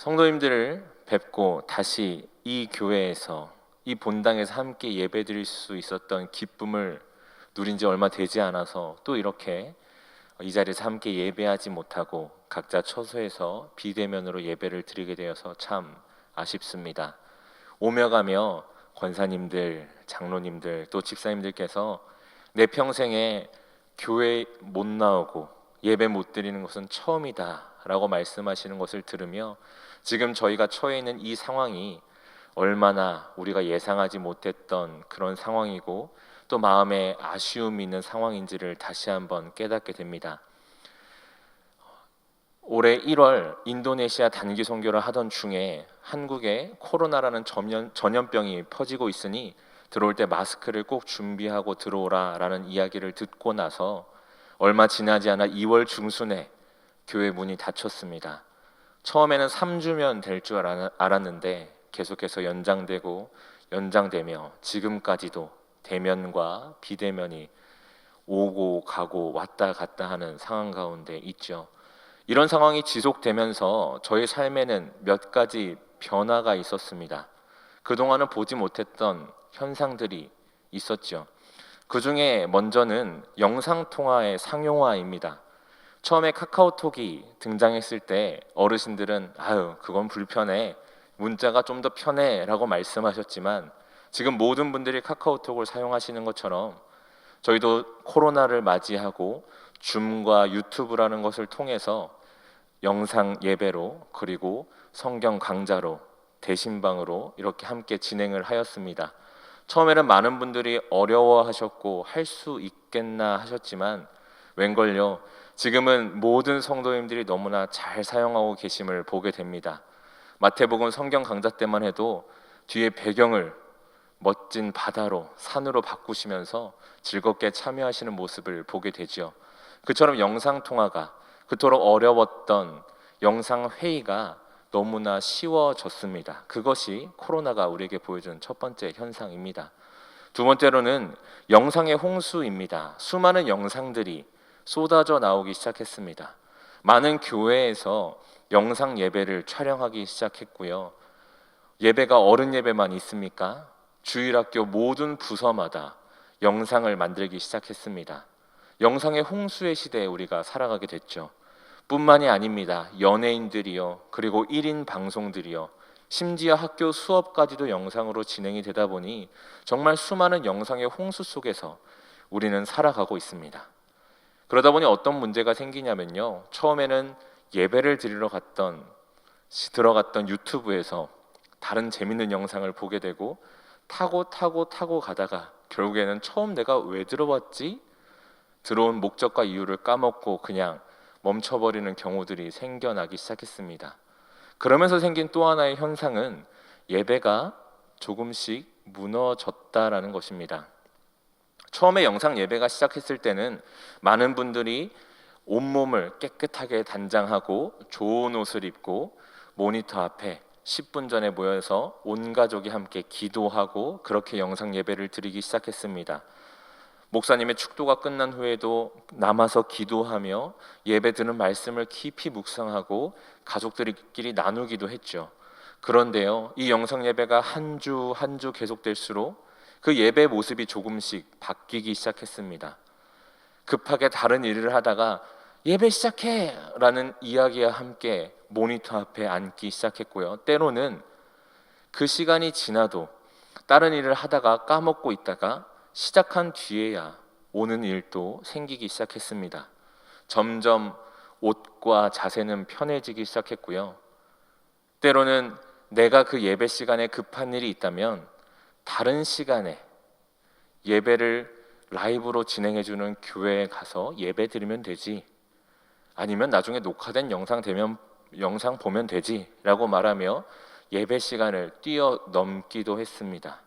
성도님들을 뵙고 다시 이 교회에서 이 본당에서 함께 예배드릴 수 있었던 기쁨을 누린 지 얼마 되지 않아서 또 이렇게 이 자리에서 함께 예배하지 못하고 각자 처소에서 비대면으로 예배를 드리게 되어서 참 아쉽습니다. 오며 가며 권사님들, 장로님들 또 집사님들께서 내 평생에 교회 못 나오고 예배 못 드리는 것은 처음이다 라고 말씀하시는 것을 들으며 지금 저희가 처해 있는 이 상황이 얼마나 우리가 예상하지 못했던 그런 상황이고 또 마음에 아쉬움이 있는 상황인지를 다시 한번 깨닫게 됩니다. 올해 1월 인도네시아 단기 선교를 하던 중에 한국에 코로나라는 전염병이 퍼지고 있으니 들어올 때 마스크를 꼭 준비하고 들어오라라는 이야기를 듣고 나서 얼마 지나지 않아 2월 중순에 교회 문이 닫혔습니다. 처음에는 3주면 될 줄 알았는데 계속해서 연장되며 지금까지도 대면과 비대면이 오고 가고 왔다 갔다 하는 상황 가운데 있죠. 이런 상황이 지속되면서 저희 삶에는 몇 가지 변화가 있었습니다. 그동안은 보지 못했던 현상들이 있었죠. 그 중에 먼저는 영상통화의 상용화입니다. 처음에 카카오톡이 등장했을 때 어르신들은 아유 그건 불편해, 문자가 좀 더 편해 라고 말씀하셨지만 지금 모든 분들이 카카오톡을 사용하시는 것처럼 저희도 코로나를 맞이하고 줌과 유튜브라는 것을 통해서 영상 예배로 그리고 성경 강좌로 대신방으로 이렇게 함께 진행을 하였습니다. 처음에는 많은 분들이 어려워하셨고 할 수 있겠나 하셨지만 웬걸요, 지금은 모든 성도님들이 너무나 잘 사용하고 계심을 보게 됩니다. 마태복음 성경 강좌 때만 해도 뒤에 배경을 멋진 바다로 산으로 바꾸시면서 즐겁게 참여하시는 모습을 보게 되죠. 그처럼 영상통화가 그토록 어려웠던 영상회의가 너무나 쉬워졌습니다. 그것이 코로나가 우리에게 보여준 첫 번째 현상입니다. 두 번째로는 영상의 홍수입니다. 수많은 영상들이 쏟아져 나오기 시작했습니다. 많은 교회에서 영상 예배를 촬영하기 시작했고요. 예배가 어른 예배만 있습니까? 주일학교 모든 부서마다 영상을 만들기 시작했습니다. 영상의 홍수의 시대에 우리가 살아가게 됐죠. 뿐만이 아닙니다. 연예인들이요, 그리고 1인 방송들이요, 심지어 학교 수업까지도 영상으로 진행이 되다 보니 정말 수많은 영상의 홍수 속에서 우리는 살아가고 있습니다. 그러다 보니 어떤 문제가 생기냐면요, 처음에는 예배를 드리러 들어갔던 유튜브에서 다른 재밌는 영상을 보게 되고 타고 가다가 결국에는 처음 내가 왜 들어왔지? 들어온 목적과 이유를 까먹고 그냥 멈춰버리는 경우들이 생겨나기 시작했습니다. 그러면서 생긴 또 하나의 현상은 예배가 조금씩 무너졌다라는 것입니다. 처음에 영상 예배가 시작했을 때는 많은 분들이 온몸을 깨끗하게 단장하고 좋은 옷을 입고 모니터 앞에 10분 전에 모여서 온 가족이 함께 기도하고 그렇게 영상 예배를 드리기 시작했습니다. 목사님의 축도가 끝난 후에도 남아서 기도하며 예배 드는 말씀을 깊이 묵상하고 가족들끼리 나누기도 했죠. 그런데요, 이 영상 예배가 한 주 한 주 계속될수록 그 예배 모습이 조금씩 바뀌기 시작했습니다. 급하게 다른 일을 하다가 예배 시작해! 라는 이야기와 함께 모니터 앞에 앉기 시작했고요. 때로는 그 시간이 지나도 다른 일을 하다가 까먹고 있다가 시작한 뒤에야 오는 일도 생기기 시작했습니다. 점점 옷과 자세는 편해지기 시작했고요. 때로는 내가 그 예배 시간에 급한 일이 있다면 다른 시간에 예배를 라이브로 진행해주는 교회에 가서 예배 드리면 되지, 아니면 나중에 녹화된 영상 보면 되지 라고 말하며 예배 시간을 뛰어넘기도 했습니다.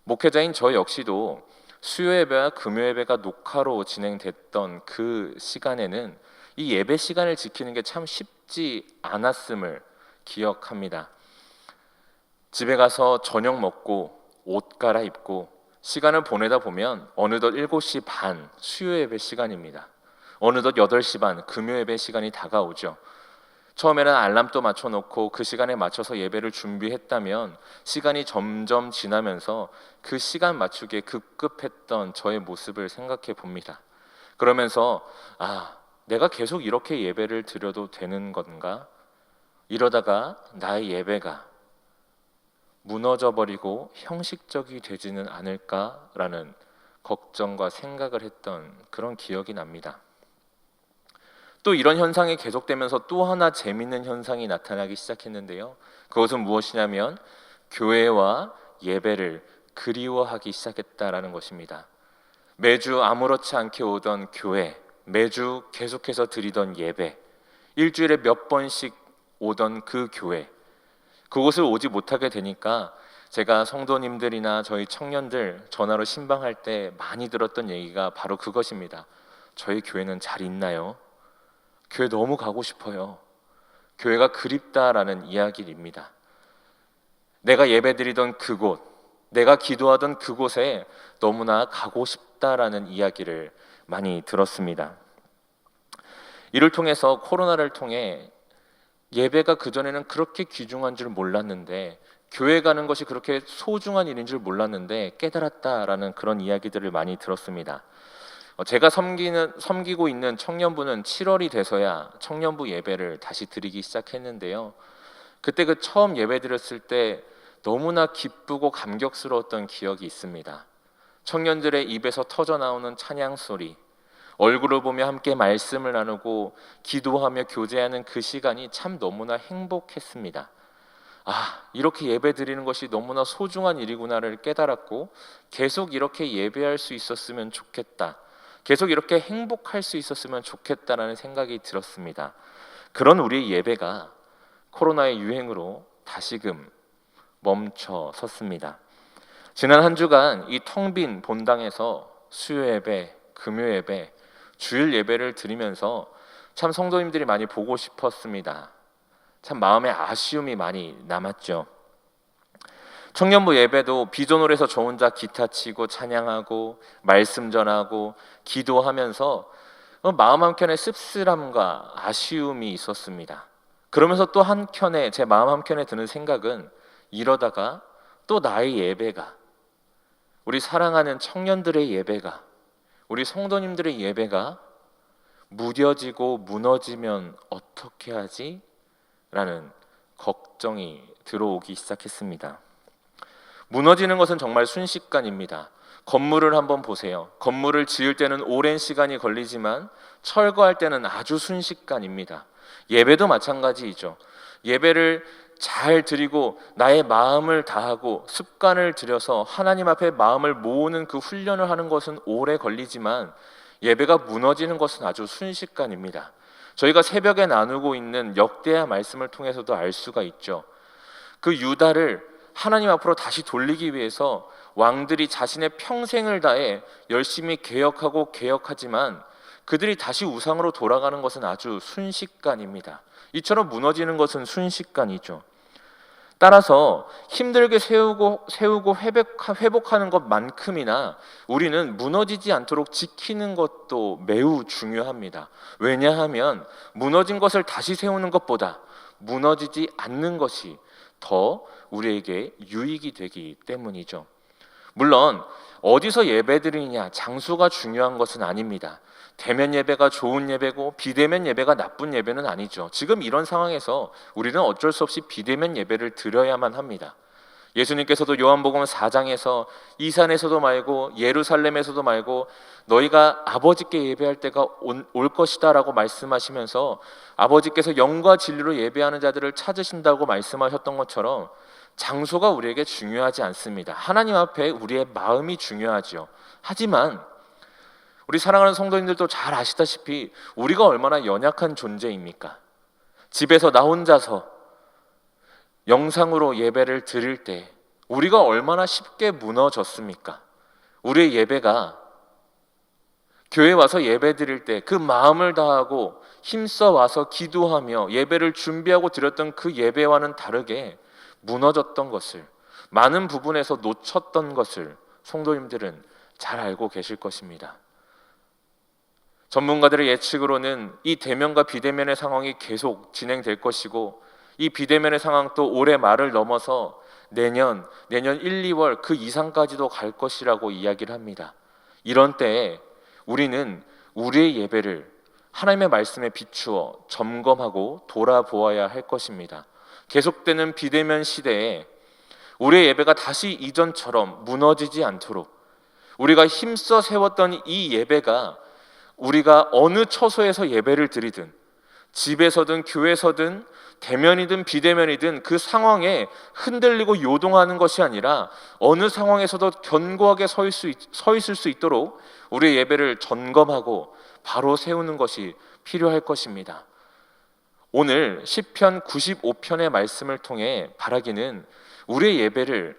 목회자인 저 역시도 수요 예배와 금요 예배가 녹화로 진행됐던 그 시간에는 이 예배 시간을 지키는 게 참 쉽지 않았음을 기억합니다. 집에 가서 저녁 먹고 옷 갈아입고 시간을 보내다 보면 어느덧 7시 반 수요 예배 시간입니다. 어느덧 8시 반 금요 예배 시간이 다가오죠. 처음에는 알람도 맞춰놓고 그 시간에 맞춰서 예배를 준비했다면 시간이 점점 지나면서 그 시간 맞추기에 급급했던 저의 모습을 생각해 봅니다. 그러면서 내가 계속 이렇게 예배를 드려도 되는 건가? 이러다가 나의 예배가 무너져 버리고 형식적이 되지는 않을까라는 걱정과 생각을 했던 그런 기억이 납니다. 또 이런 현상이 계속되면서 또 하나 재미있는 현상이 나타나기 시작했는데요. 그것은 무엇이냐면 교회와 예배를 그리워하기 시작했다라는 것입니다. 매주 아무렇지 않게 오던 교회, 매주 계속해서 드리던 예배, 일주일에 몇 번씩 오던 그 교회, 그곳을 오지 못하게 되니까 제가 성도님들이나 저희 청년들 전화로 신방할 때 많이 들었던 얘기가 바로 그것입니다. 저희 교회는 잘 있나요? 교회 너무 가고 싶어요. 교회가 그립다라는 이야기입니다. 내가 예배드리던 그곳, 내가 기도하던 그곳에 너무나 가고 싶다라는 이야기를 많이 들었습니다. 이를 통해서 코로나를 통해 예배가 그전에는 그렇게 귀중한 줄 몰랐는데, 교회 가는 것이 그렇게 소중한 일인 줄 몰랐는데 깨달았다라는 그런 이야기들을 많이 들었습니다. 제가 섬기고 있는 청년부는 7월이 돼서야 청년부 예배를 다시 드리기 시작했는데요. 그때 그 처음 예배 드렸을 때 너무나 기쁘고 감격스러웠던 기억이 있습니다. 청년들의 입에서 터져 나오는 찬양 소리, 얼굴을 보며 함께 말씀을 나누고 기도하며 교제하는 그 시간이 참 너무나 행복했습니다. 이렇게 예배 드리는 것이 너무나 소중한 일이구나를 깨달았고, 계속 이렇게 예배할 수 있었으면 좋겠다, 계속 이렇게 행복할 수 있었으면 좋겠다라는 생각이 들었습니다. 그런 우리의 예배가 코로나의 유행으로 다시금 멈춰 섰습니다. 지난 한 주간 이 텅 빈 본당에서 수요 예배, 금요 예배, 주일 예배를 드리면서 참 성도님들이 많이 보고 싶었습니다. 참 마음에 아쉬움이 많이 남았죠. 청년부 예배도 비전홀에서 저 혼자 기타 치고 찬양하고 말씀 전하고 기도하면서 마음 한켠에 씁쓸함과 아쉬움이 있었습니다. 그러면서 또 한켠에, 제 마음 한켠에 드는 생각은, 이러다가 또 나의 예배가, 우리 사랑하는 청년들의 예배가, 우리 성도님들의 예배가 무뎌지고 무너지면 어떻게 하지? 라는 걱정이 들어오기 시작했습니다. 무너지는 것은 정말 순식간입니다. 건물을 한번 보세요. 건물을 지을 때는 오랜 시간이 걸리지만 철거할 때는 아주 순식간입니다. 예배도 마찬가지이죠. 예배를 잘 드리고 나의 마음을 다하고 습관을 들여서 하나님 앞에 마음을 모으는 그 훈련을 하는 것은 오래 걸리지만 예배가 무너지는 것은 아주 순식간입니다. 저희가 새벽에 나누고 있는 역대하 말씀을 통해서도 알 수가 있죠. 그 유다를 하나님 앞으로 다시 돌리기 위해서 왕들이 자신의 평생을 다해 열심히 개혁하지만 그들이 다시 우상으로 돌아가는 것은 아주 순식간입니다. 이처럼 무너지는 것은 순식간이죠. 따라서 힘들게 세우고 회복하는 것만큼이나 우리는 무너지지 않도록 지키는 것도 매우 중요합니다. 왜냐하면 무너진 것을 다시 세우는 것보다 무너지지 않는 것이 더 우리에게 유익이 되기 때문이죠. 물론 어디서 예배드리느냐, 장소가 중요한 것은 아닙니다. 대면 예배가 좋은 예배고 비대면 예배가 나쁜 예배는 아니죠. 지금 이런 상황에서 우리는 어쩔 수 없이 비대면 예배를 드려야만 합니다. 예수님께서도 요한복음 4장에서 이 산에서도 말고 예루살렘에서도 말고 너희가 아버지께 예배할 때가 올 것이다 라고 말씀하시면서 아버지께서 영과 진리로 예배하는 자들을 찾으신다고 말씀하셨던 것처럼 장소가 우리에게 중요하지 않습니다. 하나님 앞에 우리의 마음이 중요하죠. 하지만 우리 사랑하는 성도님들도 잘 아시다시피 우리가 얼마나 연약한 존재입니까? 집에서 나 혼자서 영상으로 예배를 드릴 때 우리가 얼마나 쉽게 무너졌습니까? 우리의 예배가 교회 와서 예배 드릴 때 그 마음을 다하고 힘써 와서 기도하며 예배를 준비하고 드렸던 그 예배와는 다르게 무너졌던 것을, 많은 부분에서 놓쳤던 것을 성도님들은 잘 알고 계실 것입니다. 전문가들의 예측으로는 이 대면과 비대면의 상황이 계속 진행될 것이고, 이 비대면의 상황도 올해 말을 넘어서 내년 1, 2월 그 이상까지도 갈 것이라고 이야기를 합니다. 이런 때에 우리는 우리의 예배를 하나님의 말씀에 비추어 점검하고 돌아보아야 할 것입니다. 계속되는 비대면 시대에 우리의 예배가 다시 이전처럼 무너지지 않도록, 우리가 힘써 세웠던 이 예배가 우리가 어느 처소에서 예배를 드리든, 집에서든 교회에서든 대면이든 비대면이든 그 상황에 흔들리고 요동하는 것이 아니라 어느 상황에서도 견고하게 서 있을 수 있도록 우리의 예배를 점검하고 바로 세우는 것이 필요할 것입니다. 오늘 시편 95편의 말씀을 통해 바라기는 우리의 예배를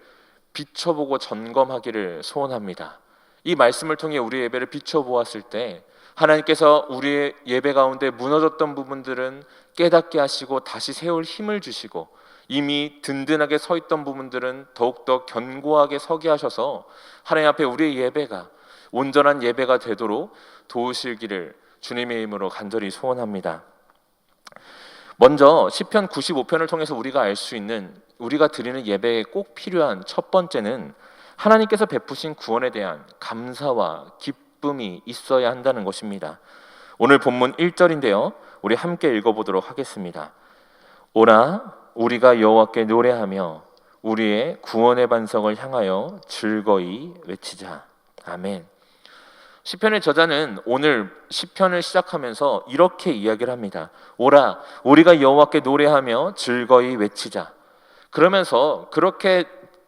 비춰보고 점검하기를 소원합니다. 이 말씀을 통해 우리의 예배를 비춰보았을 때 하나님께서 우리의 예배 가운데 무너졌던 부분들은 깨닫게 하시고 다시 세울 힘을 주시고, 이미 든든하게 서 있던 부분들은 더욱더 견고하게 서게 하셔서 하나님 앞에 우리의 예배가 온전한 예배가 되도록 도우시기를 주님의 이름으로 간절히 소원합니다. 먼저 시편 95편을 통해서 우리가 알 수 있는, 우리가 드리는 예배에 꼭 필요한 첫 번째는 하나님께서 베푸신 구원에 대한 감사와 기쁨이 있어야 한다는 것입니다. 오늘 본문 1절인데요, 우리 함께 읽어보도록 하겠습니다. 오라 우리가 여호와께 노래하며 우리의 구원의 반석을 향하여 즐거이 외치자. 아멘. 시편의 저자는 오늘 시편을 시작하면서 이렇게 이야기를 합니다. 오라 우리가 여호와께 노래하며 즐거이 외치자. 그러면서 그렇게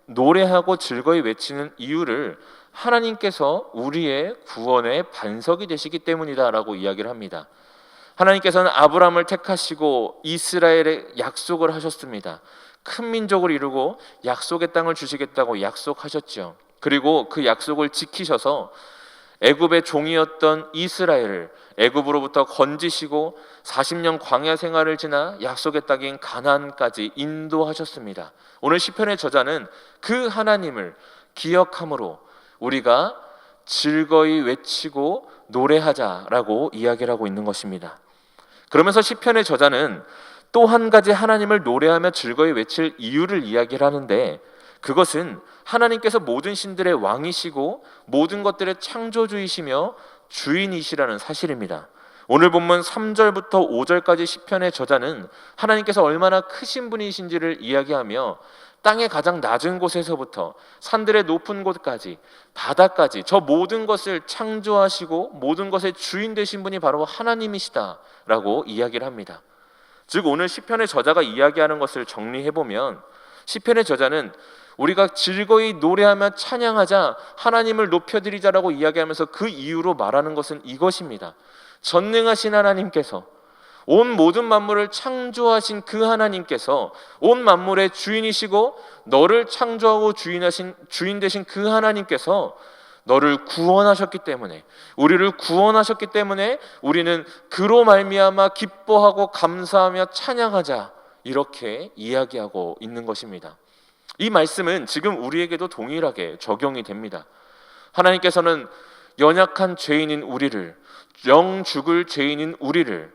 노래하고 즐거이 외치는 이유를 하나님께서 우리의 구원의 반석이 되시기 때문이다라고 이야기를 합니다. 하나님께서는 아브라함을 택하시고 이스라엘에 약속을 하셨습니다. 큰 민족을 이루고 약속의 땅을 주시겠다고 약속하셨죠. 그리고 그 약속을 지키셔서 애굽의 종이었던 이스라엘을 애굽으로부터 건지시고 40년 광야 생활을 지나 약속의 땅인 가나안까지 인도하셨습니다. 오늘 시편의 저자는 그 하나님을 기억함으로 우리가 즐거이 외치고 노래하자라고 이야기를 하고 있는 것입니다. 그러면서 시편의 저자는 또 한 가지 하나님을 노래하며 즐거이 외칠 이유를 이야기를 하는데, 그것은 하나님께서 모든 신들의 왕이시고 모든 것들의 창조주이시며 주인이시라는 사실입니다. 오늘 본문 3절부터 5절까지 시편의 저자는 하나님께서 얼마나 크신 분이신지를 이야기하며 땅의 가장 낮은 곳에서부터 산들의 높은 곳까지 바다까지 저 모든 것을 창조하시고 모든 것의 주인 되신 분이 바로 하나님이시다라고 이야기를 합니다. 즉 오늘 시편의 저자가 이야기하는 것을 정리해보면, 시편의 저자는 우리가 즐거이 노래하며 찬양하자, 하나님을 높여드리자라고 이야기하면서 그 이유로 말하는 것은 이것입니다. 전능하신 하나님께서, 온 모든 만물을 창조하신 그 하나님께서, 온 만물의 주인이시고 너를 창조하고 주인 되신 그 하나님께서 너를 구원하셨기 때문에, 우리를 구원하셨기 때문에 우리는 그로 말미암아 기뻐하고 감사하며 찬양하자, 이렇게 이야기하고 있는 것입니다. 이 말씀은 지금 우리에게도 동일하게 적용이 됩니다. 하나님께서는 연약한 죄인인 우리를, 영 죽을 죄인인 우리를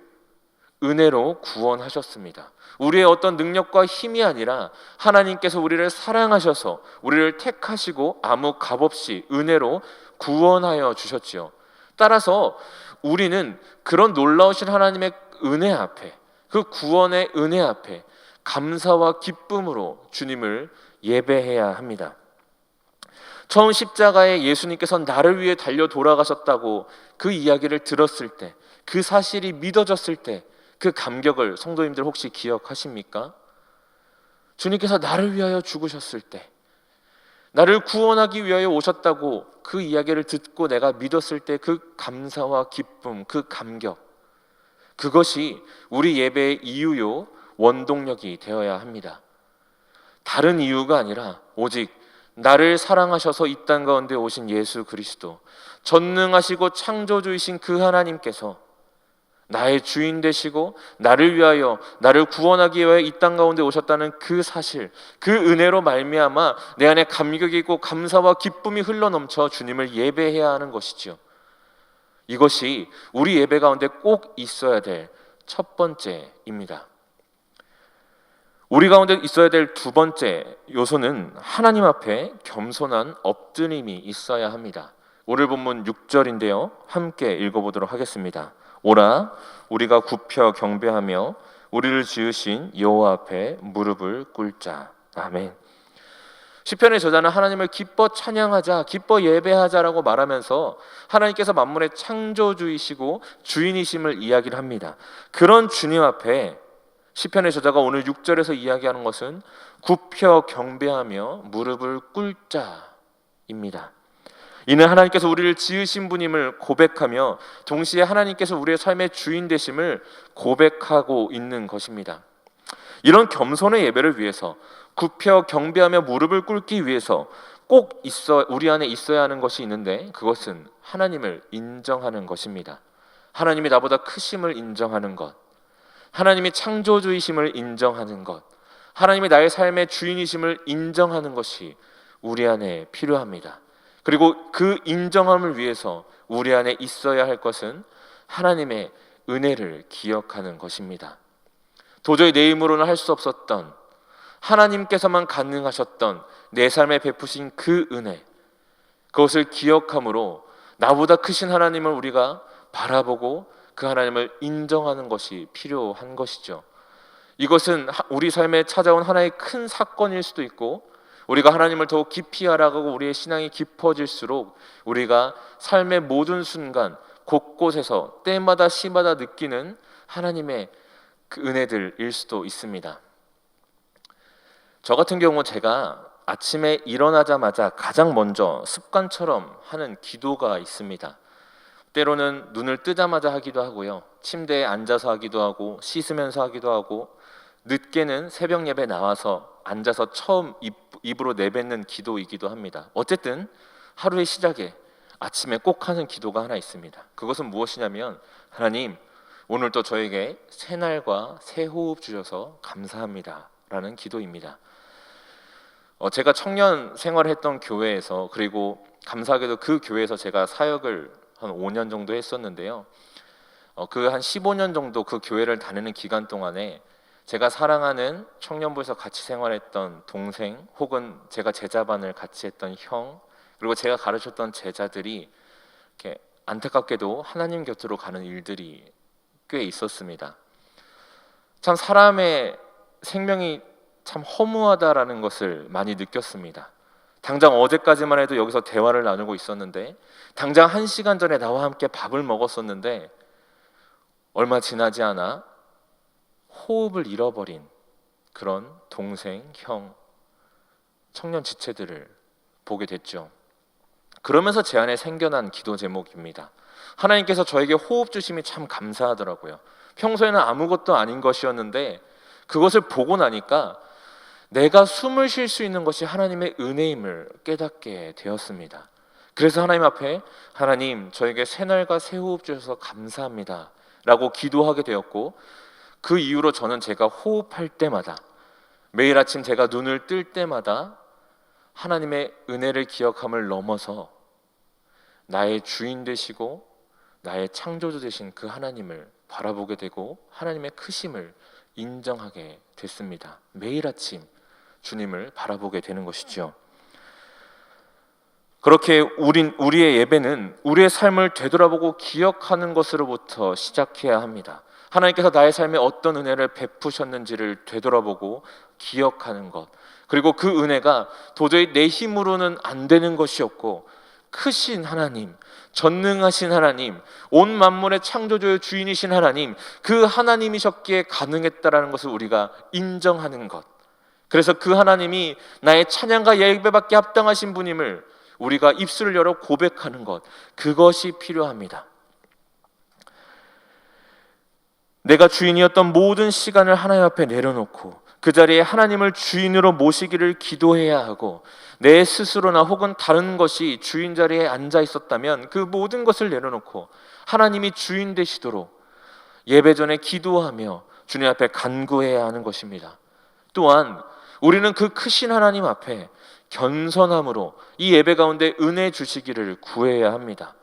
은혜로 구원하셨습니다. 우리의 어떤 능력과 힘이 아니라 하나님께서 우리를 사랑하셔서 우리를 택하시고 아무 값없이 은혜로 구원하여 주셨지요. 따라서 우리는 그런 놀라우신 하나님의 은혜 앞에, 그 구원의 은혜 앞에 감사와 기쁨으로 주님을 예배해야 합니다. 처음 십자가에 예수님께서 나를 위해 달려 돌아가셨다고 그 이야기를 들었을 때, 그 사실이 믿어졌을 때 그 감격을 성도님들 혹시 기억하십니까? 주님께서 나를 위하여 죽으셨을 때, 나를 구원하기 위하여 오셨다고 그 이야기를 듣고 내가 믿었을 때 그 감사와 기쁨, 그 감격, 그것이 우리 예배의 이유요 원동력이 되어야 합니다. 다른 이유가 아니라 오직 나를 사랑하셔서 이 땅 가운데 오신 예수 그리스도, 전능하시고 창조주이신 그 하나님께서 나의 주인 되시고 나를 위하여, 나를 구원하기 위하여 이 땅 가운데 오셨다는 그 사실, 그 은혜로 말미암아 내 안에 감격이 있고 감사와 기쁨이 흘러넘쳐 주님을 예배해야 하는 것이지요. 이것이 우리 예배 가운데 꼭 있어야 될 첫 번째입니다. 우리 가운데 있어야 될 두 번째 요소는 하나님 앞에 겸손한 엎드림이 있어야 합니다. 오늘 본문 6절인데요. 함께 읽어보도록 하겠습니다. 오라 우리가 굽혀 경배하며 우리를 지으신 여호와 앞에 무릎을 꿇자. 아멘. 시편의 저자는 하나님을 기뻐 찬양하자, 기뻐 예배하자라고 말하면서 하나님께서 만물의 창조주이시고 주인이심을 이야기를 합니다. 그런 주님 앞에 시편의 저자가 오늘 6절에서 이야기하는 것은 굽혀 경배하며 무릎을 꿇자입니다. 이는 하나님께서 우리를 지으신 분임을 고백하며 동시에 하나님께서 우리의 삶의 주인 되심을 고백하고 있는 것입니다. 이런 겸손의 예배를 위해서 굽혀 경배하며 무릎을 꿇기 위해서 꼭 우리 안에 있어야 하는 것이 있는데 그것은 하나님을 인정하는 것입니다. 하나님이 나보다 크심을 인정하는 것, 하나님이 창조주이심을 인정하는 것, 하나님이 나의 삶의 주인이심을 인정하는 것이 우리 안에 필요합니다. 그리고 그 인정함을 위해서 우리 안에 있어야 할 것은 하나님의 은혜를 기억하는 것입니다. 도저히 내 힘으로는 할 수 없었던, 하나님께서만 가능하셨던 내 삶에 베푸신 그 은혜, 그것을 기억함으로 나보다 크신 하나님을 우리가 바라보고 그 하나님을 인정하는 것이 필요한 것이죠. 이것은 우리 삶에 찾아온 하나의 큰 사건일 수도 있고, 우리가 하나님을 더욱 깊이 알아가고 우리의 신앙이 깊어질수록 우리가 삶의 모든 순간 곳곳에서 때마다 시마다 느끼는 하나님의 그 은혜들일 수도 있습니다. 저 같은 경우 제가 아침에 일어나자마자 가장 먼저 습관처럼 하는 기도가 있습니다. 때로는 눈을 뜨자마자 하기도 하고요, 침대에 앉아서 하기도 하고 씻으면서 하기도 하고, 늦게는 새벽 예배 나와서 앉아서 처음 입으로 내뱉는 기도이기도 합니다. 어쨌든 하루의 시작에 아침에 꼭 하는 기도가 하나 있습니다. 그것은 무엇이냐면, 하나님 오늘도 저에게 새 날과 새 호흡 주셔서 감사합니다 라는 기도입니다. 제가 청년 생활을 했던 교회에서, 그리고 감사하게도 그 교회에서 제가 사역을 한 5년 정도 했었는데요, 그 한 15년 정도 그 교회를 다니는 기간 동안에 제가 사랑하는 청년부에서 같이 생활했던 동생, 혹은 제가 제자반을 같이 했던 형, 그리고 제가 가르쳤던 제자들이 이렇게 안타깝게도 하나님 곁으로 가는 일들이 꽤 있었습니다. 참 사람의 생명이 참 허무하다라는 것을 많이 느꼈습니다. 당장 어제까지만 해도 여기서 대화를 나누고 있었는데, 당장 1시간 전에 나와 함께 밥을 먹었었는데 얼마 지나지 않아 호흡을 잃어버린 그런 동생, 형, 청년 지체들을 보게 됐죠. 그러면서 제 안에 생겨난 기도 제목입니다. 하나님께서 저에게 호흡 주심이 참 감사하더라고요. 평소에는 아무것도 아닌 것이었는데 그것을 보고 나니까 내가 숨을 쉴 수 있는 것이 하나님의 은혜임을 깨닫게 되었습니다. 그래서 하나님 앞에, 하나님 저에게 새 날과 새 호흡 주셔서 감사합니다 라고 기도하게 되었고, 그 이후로 저는 제가 호흡할 때마다, 매일 아침 제가 눈을 뜰 때마다 하나님의 은혜를 기억함을 넘어서 나의 주인 되시고 나의 창조주 되신 그 하나님을 바라보게 되고 하나님의 크심을 인정하게 됐습니다. 매일 아침 주님을 바라보게 되는 것이죠. 그렇게 우리의 예배는 우리의 삶을 되돌아보고 기억하는 것으로부터 시작해야 합니다. 하나님께서 나의 삶에 어떤 은혜를 베푸셨는지를 되돌아보고 기억하는 것, 그리고 그 은혜가 도저히 내 힘으로는 안 되는 것이었고, 크신 하나님, 전능하신 하나님, 온 만물의 창조주의 주인이신 하나님, 그 하나님이셨기에 가능했다라는 것을 우리가 인정하는 것, 그래서 그 하나님이 나의 찬양과 예배받게 합당하신 분임을 우리가 입술을 열어 고백하는 것, 그것이 필요합니다. 내가 주인이었던 모든 시간을 하나님 앞에 내려놓고 그 자리에 하나님을 주인으로 모시기를 기도해야 하고, 내 스스로나 혹은 다른 것이 주인 자리에 앉아 있었다면 그 모든 것을 내려놓고 하나님이 주인 되시도록 예배 전에 기도하며 주님 앞에 간구해야 하는 것입니다. 또한 우리는 그 크신 하나님 앞에 겸손함으로 이 예배 가운데 은혜 주시기를 구해야 합니다.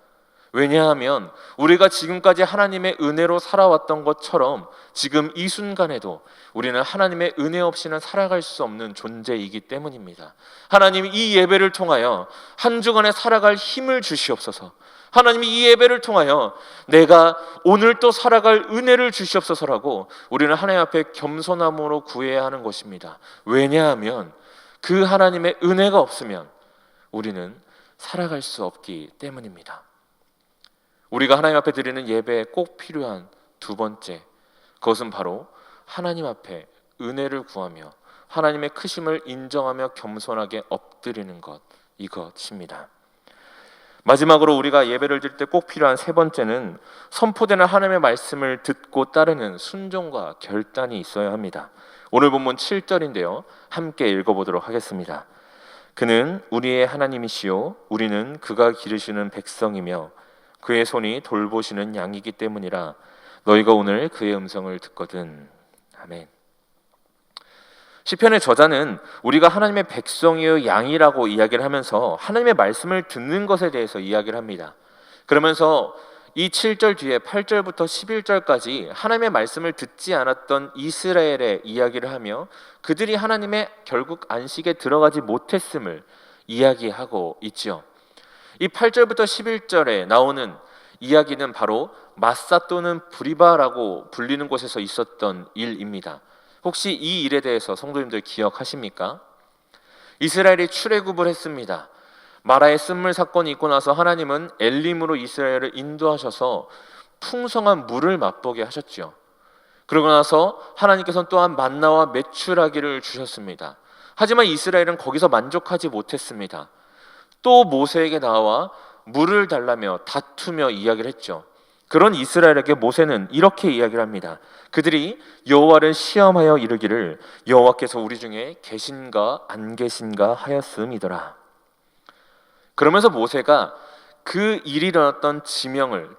왜냐하면 우리가 지금까지 하나님의 은혜로 살아왔던 것처럼 지금 이 순간에도 우리는 하나님의 은혜 없이는 살아갈 수 없는 존재이기 때문입니다. 하나님이 이 예배를 통하여 한 주간에 살아갈 힘을 주시옵소서. 하나님이 이 예배를 통하여 내가 오늘 또 살아갈 은혜를 주시옵소서라고 우리는 하나님 앞에 겸손함으로 구해야 하는 것입니다. 왜냐하면 그 하나님의 은혜가 없으면 우리는 살아갈 수 없기 때문입니다. 우리가 하나님 앞에 드리는 예배에 꼭 필요한 두 번째, 그것은 바로 하나님 앞에 은혜를 구하며 하나님의 크심을 인정하며 겸손하게 엎드리는 것, 이것입니다. 마지막으로 우리가 예배를 드릴 때 꼭 필요한 세 번째는 선포되는 하나님의 말씀을 듣고 따르는 순종과 결단이 있어야 합니다. 오늘 본문 7절인데요. 함께 읽어보도록 하겠습니다. 그는 우리의 하나님이시요 우리는 그가 기르시는 백성이며 그의 손이 돌보시는 양이기 때문이라 너희가 오늘 그의 음성을 듣거든. 아멘. 시편의 저자는 우리가 하나님의 백성이요 양이라고 이야기를 하면서 하나님의 말씀을 듣는 것에 대해서 이야기를 합니다. 그러면서 이 7절 뒤에 8절부터 11절까지 하나님의 말씀을 듣지 않았던 이스라엘의 이야기를 하며 그들이 하나님의 결국 안식에 들어가지 못했음을 이야기하고 있죠. 이 8절부터 11절에 나오는 이야기는 바로 마사 또는 브리바라고 불리는 곳에서 있었던 일입니다. 혹시 이 일에 대해서 성도님들 기억하십니까? 이스라엘이 출애굽을 했습니다. 마라의 쓴물 사건이 있고 나서 하나님은 엘림으로 이스라엘을 인도하셔서 풍성한 물을 맛보게 하셨죠. 그러고 나서 하나님께서는 또한 만나와 메추라기를 주셨습니다. 하지만 이스라엘은 거기서 만족하지 못했습니다. 또 모세에게 나와 물을 달라며 다투며 이야기를 했죠. 그런 이스라엘에게 모세는 이렇게 이야기를 합니다. 그들이 여호와를 시험하여 이르기를 여호와께서 우리 중에 계신가 안 계신가 하였음이더라. 그러면서 모세가 그 일이 일어났던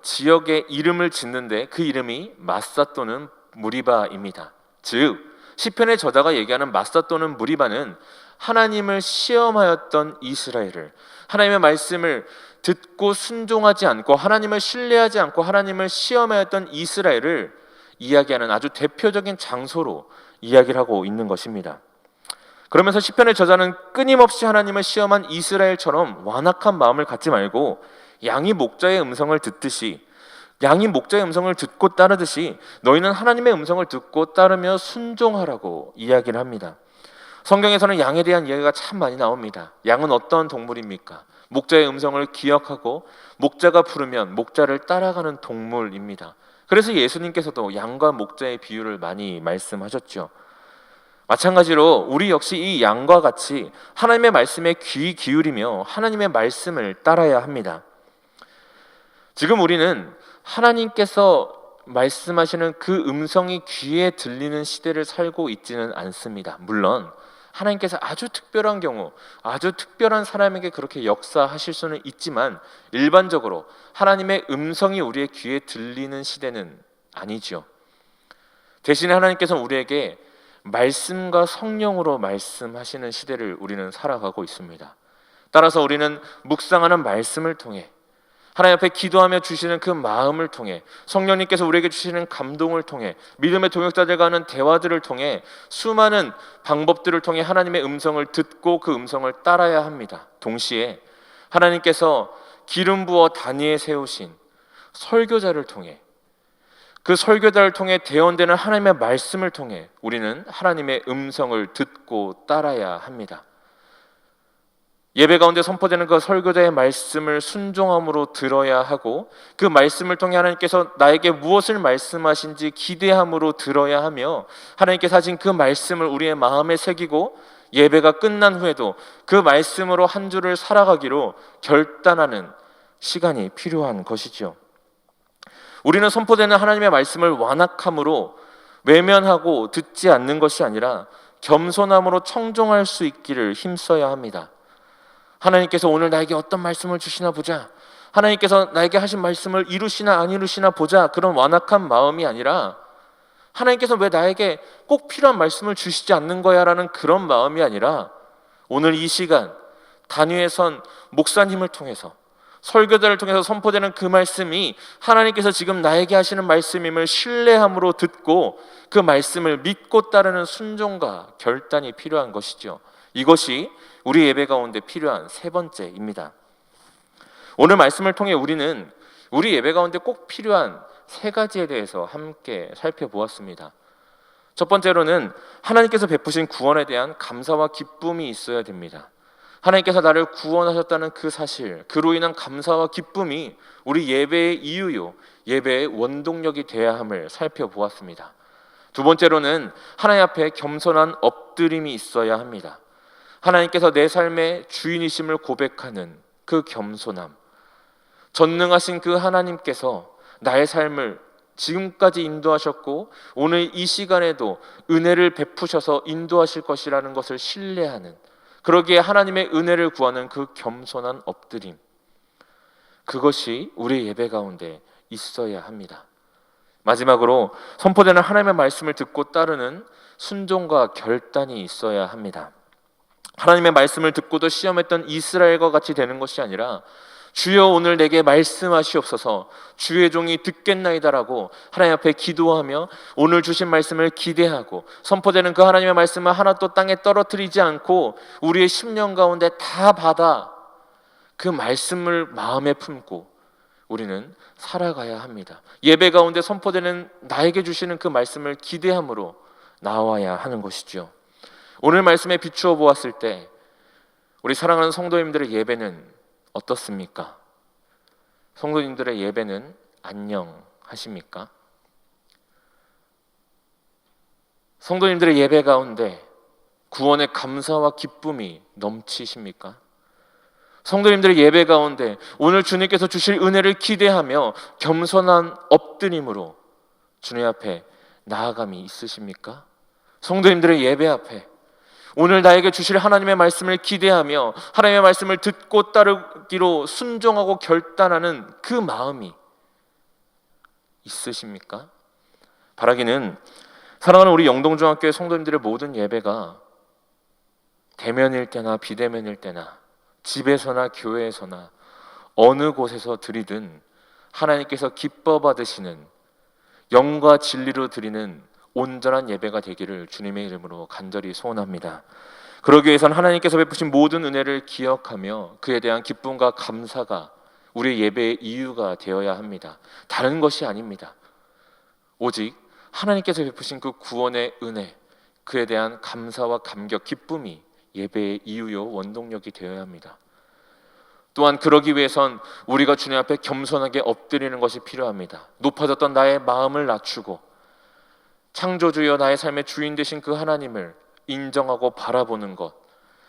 지역의 이름을 짓는데 그 이름이 마사 또는 무리바입니다. 즉 시편의 저자가 얘기하는 마사 또는 무리바는 하나님을 시험하였던 이스라엘을, 하나님의 말씀을 듣고 순종하지 않고 하나님을 신뢰하지 않고 하나님을 시험하였던 이스라엘을 이야기하는 아주 대표적인 장소로 이야기를 하고 있는 것입니다. 그러면서 시편의 저자는 끊임없이 하나님을 시험한 이스라엘처럼 완악한 마음을 갖지 말고 양이 목자의 음성을 듣듯이, 양이 목자의 음성을 듣고 따르듯이 너희는 하나님의 음성을 듣고 따르며 순종하라고 이야기를 합니다. 성경에서는 양에 대한 이야기가 참 많이 나옵니다. 양은 어떤 동물입니까? 목자의 음성을 기억하고 목자가 부르면 목자를 따라가는 동물입니다. 그래서 예수님께서도 양과 목자의 비유를 많이 말씀하셨죠. 마찬가지로 우리 역시 이 양과 같이 하나님의 말씀에 귀 기울이며 하나님의 말씀을 따라야 합니다. 지금 우리는 하나님께서 말씀하시는 그 음성이 귀에 들리는 시대를 살고 있지는 않습니다. 물론 하나님께서 아주 특별한 경우, 아주 특별한 사람에게 그렇게 역사하실 수는 있지만 일반적으로 하나님의 음성이 우리의 귀에 들리는 시대는 아니죠. 대신에 하나님께서는 우리에게 말씀과 성령으로 말씀하시는 시대를 우리는 살아가고 있습니다. 따라서 우리는 묵상하는 말씀을 통해, 하나님 앞에 기도하며 주시는 그 마음을 통해, 성령님께서 우리에게 주시는 감동을 통해, 믿음의 동역자들과 하는 대화들을 통해, 수많은 방법들을 통해 하나님의 음성을 듣고 그 음성을 따라야 합니다. 동시에 하나님께서 기름 부어 단위에 세우신 설교자를 통해, 그 설교자를 통해 대언되는 하나님의 말씀을 통해 우리는 하나님의 음성을 듣고 따라야 합니다. 예배 가운데 선포되는 그 설교자의 말씀을 순종함으로 들어야 하고, 그 말씀을 통해 하나님께서 나에게 무엇을 말씀하신지 기대함으로 들어야 하며, 하나님께서 하신 그 말씀을 우리의 마음에 새기고 예배가 끝난 후에도 그 말씀으로 한 주를 살아가기로 결단하는 시간이 필요한 것이죠. 우리는 선포되는 하나님의 말씀을 완악함으로 외면하고 듣지 않는 것이 아니라 겸손함으로 청종할 수 있기를 힘써야 합니다. 하나님께서 오늘 나에게 어떤 말씀을 주시나 보자, 하나님께서 나에게 하신 말씀을 이루시나 안 이루시나 보자, 그런 완악한 마음이 아니라 하나님께서 왜 나에게 꼭 필요한 말씀을 주시지 않는 거야 라는 그런 마음이 아니라 오늘 이 시간 단위에 선 목사님을 통해서, 설교자를 통해서 선포되는 그 말씀이 하나님께서 지금 나에게 하시는 말씀임을 신뢰함으로 듣고 그 말씀을 믿고 따르는 순종과 결단이 필요한 것이죠. 이것이 우리 예배 가운데 필요한 세 번째입니다. 오늘 말씀을 통해 우리는 우리 예배 가운데 꼭 필요한 세 가지에 대해서 함께 살펴보았습니다. 첫 번째로는 하나님께서 베푸신 구원에 대한 감사와 기쁨이 있어야 됩니다. 하나님께서 나를 구원하셨다는 그 사실, 그로 인한 감사와 기쁨이 우리 예배의 이유요, 예배의 원동력이 되어야 함을 살펴보았습니다. 두 번째로는 하나님 앞에 겸손한 엎드림이 있어야 합니다. 하나님께서 내 삶의 주인이심을 고백하는 그 겸손함, 전능하신 그 하나님께서 나의 삶을 지금까지 인도하셨고 오늘 이 시간에도 은혜를 베푸셔서 인도하실 것이라는 것을 신뢰하는, 그러기에 하나님의 은혜를 구하는 그 겸손한 엎드림, 그것이 우리 예배 가운데 있어야 합니다. 마지막으로 선포되는 하나님의 말씀을 듣고 따르는 순종과 결단이 있어야 합니다. 하나님의 말씀을 듣고도 시험했던 이스라엘과 같이 되는 것이 아니라 주여 오늘 내게 말씀하시옵소서, 주의 종이 듣겠나이다라고 하나님 앞에 기도하며 오늘 주신 말씀을 기대하고 선포되는 그 하나님의 말씀을 하나도 땅에 떨어뜨리지 않고 우리의 심령 가운데 다 받아 그 말씀을 마음에 품고 우리는 살아가야 합니다. 예배 가운데 선포되는 나에게 주시는 그 말씀을 기대함으로 나와야 하는 것이죠. 오늘 말씀에 비추어 보았을 때 우리 사랑하는 성도님들의 예배는 어떻습니까? 성도님들의 예배는 안녕하십니까? 성도님들의 예배 가운데 구원의 감사와 기쁨이 넘치십니까? 성도님들의 예배 가운데 오늘 주님께서 주실 은혜를 기대하며 겸손한 엎드림으로 주님 앞에 나아감이 있으십니까? 성도님들의 예배 앞에 오늘 나에게 주실 하나님의 말씀을 기대하며 하나님의 말씀을 듣고 따르기로 순종하고 결단하는 그 마음이 있으십니까? 바라기는 사랑하는 우리 영동중학교의 성도님들의 모든 예배가 대면일 때나 비대면일 때나 집에서나 교회에서나 어느 곳에서 드리든 하나님께서 기뻐 받으시는 영과 진리로 드리는 온전한 예배가 되기를 주님의 이름으로 간절히 소원합니다. 그러기 위해서는 하나님께서 베푸신 모든 은혜를 기억하며 그에 대한 기쁨과 감사가 우리의 예배의 이유가 되어야 합니다. 다른 것이 아닙니다. 오직 하나님께서 베푸신 그 구원의 은혜, 그에 대한 감사와 감격, 기쁨이 예배의 이유요 원동력이 되어야 합니다. 또한 그러기 위해선 우리가 주님 앞에 겸손하게 엎드리는 것이 필요합니다. 높아졌던 나의 마음을 낮추고 창조주여 나의 삶의 주인 되신 그 하나님을 인정하고 바라보는 것,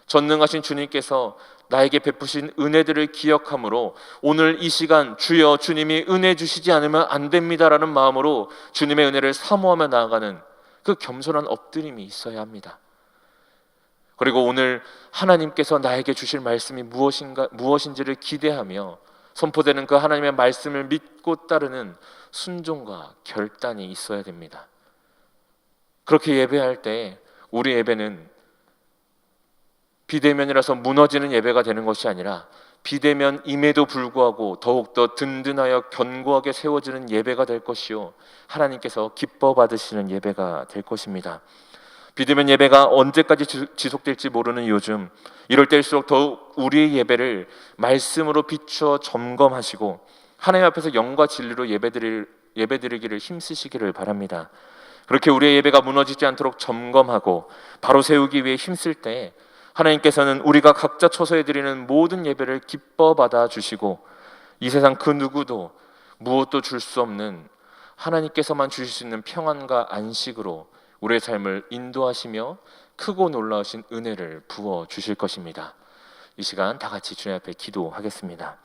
전능하신 주님께서 나에게 베푸신 은혜들을 기억함으로 오늘 이 시간 주여 주님이 은혜 주시지 않으면 안 됩니다라는 마음으로 주님의 은혜를 사모하며 나아가는 그 겸손한 엎드림이 있어야 합니다. 그리고 오늘 하나님께서 나에게 주실 말씀이 무엇인지를 기대하며 선포되는 그 하나님의 말씀을 믿고 따르는 순종과 결단이 있어야 됩니다. 그렇게 예배할 때 우리 예배는 비대면이라서 무너지는 예배가 되는 것이 아니라 비대면임에도 불구하고 더욱더 든든하여 견고하게 세워지는 예배가 될 것이요 하나님께서 기뻐 받으시는 예배가 될 것입니다. 비대면 예배가 언제까지 지속될지 모르는 요즘, 이럴 때일수록 더욱 우리의 예배를 말씀으로 비추어 점검하시고 하나님 앞에서 영과 진리로 예배드리기를 힘쓰시기를 바랍니다. 그렇게 우리의 예배가 무너지지 않도록 점검하고 바로 세우기 위해 힘쓸 때 하나님께서는 우리가 각자 처소에 드리는 모든 예배를 기뻐 받아 주시고 이 세상 그 누구도 무엇도 줄 수 없는 하나님께서만 주실 수 있는 평안과 안식으로 우리의 삶을 인도하시며 크고 놀라우신 은혜를 부어 주실 것입니다. 이 시간 다 같이 주님 앞에 기도하겠습니다.